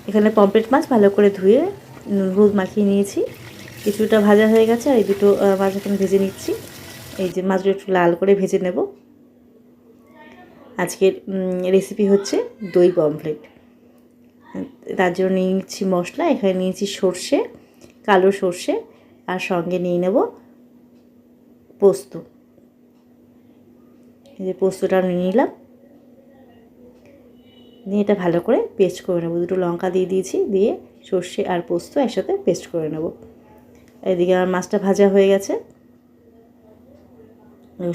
এখানে পমফ্রেট মাছ ভালো করে ধুয়ে নুন হলুদ মাখিয়ে নিয়েছি। কিছুটা ভাজা হয়ে গেছে আর এই দুটো মাছ এখন ভেজে নিচ্ছি। এই যে মাছগুলো একটু লাল করে ভেজে নেব। আজকের রেসিপি হচ্ছে দই পমফ্রেট। তার জন্য নিয়ে নিচ্ছি মশলা। এখানে নিয়েছি সর্ষে, কালো সর্ষে, আর সঙ্গে নিয়ে নেব পোস্ত। এই যে পোস্তটা নিয়ে নিলাম, নিয়ে এটা ভালো করে পেস্ট করে নেব। দুটো লঙ্কা দিয়ে দিয়েছি, দিয়ে সর্ষে আর পোস্ত একসাথে পেস্ট করে নেব। এদিকে আমার মাছটা ভাজা হয়ে গেছে,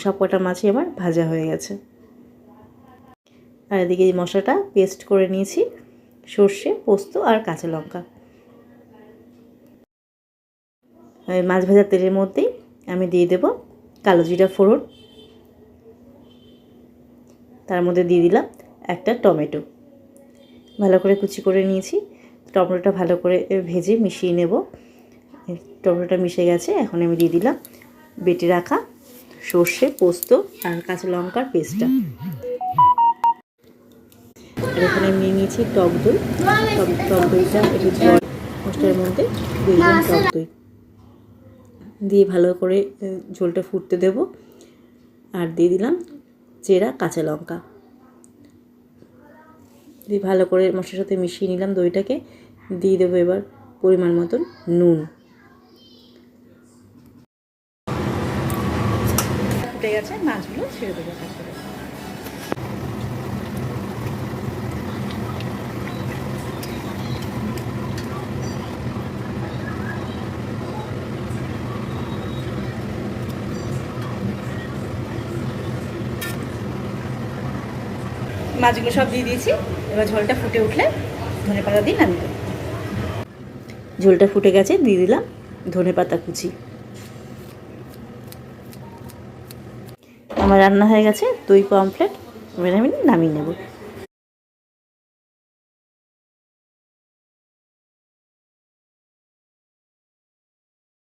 সব কটা মাছই আমার ভাজা হয়ে গেছে। আর এদিকে এই মশলাটা পেস্ট করে নিয়েছি, সর্ষে, পোস্ত আর কাঁচা লঙ্কা। মাছ ভাজার তেলের মধ্যেই আমি দিয়ে দেব কালো জিরা ফোড়ন, তার মধ্যে দিয়ে দিলাম একটা টমেটো, ভালো করে কুচি করে নিয়েছি। টমেটোটা ভালো করে ভেজে মিশিয়ে নেব। টমেটোটা মিশে গেছে, এখন আমি দিয়ে দিলাম বেটে রাখা সর্ষে, পোস্ত আর কাঁচা লঙ্কার পেস্টটা। আর এখানে আমি নিয়ে নিয়েছি টক দই। টক দইটা একটু মশলার মধ্যে দিয়ে দিলাম টক দই, দিয়ে ভালো করে ঝোলটা ফুটতে দেব। আর দিয়ে দিলাম চেরা কাঁচা লঙ্কা, দিয়ে ভালো করে মশলার সাথে মিশিয়ে নিলাম দইটাকে। দিয়ে দেবো এবার পরিমাণ মতন নুন। ফুটে গেছে, মাছগুলো ছেড়ে দেবো। মাছগুলো সব দিয়ে দিয়েছি। এবার ঝোলটা ফুটে উঠলে ধনেপাতা দিয়ে নামিয়ে দেবো। ঝোলটা ফুটে গেছে, দিয়ে দিলাম ধনেপাতা কুচি। আমার রান্না হয়ে গেছে দই পমফ্রেট। এবার আমি নামিয়ে নেব।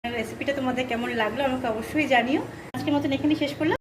রেসিপিটা তোমাদের কেমন লাগলো আমাকে অবশ্যই জানিও। আজকের মতন এখানেই শেষ করলাম।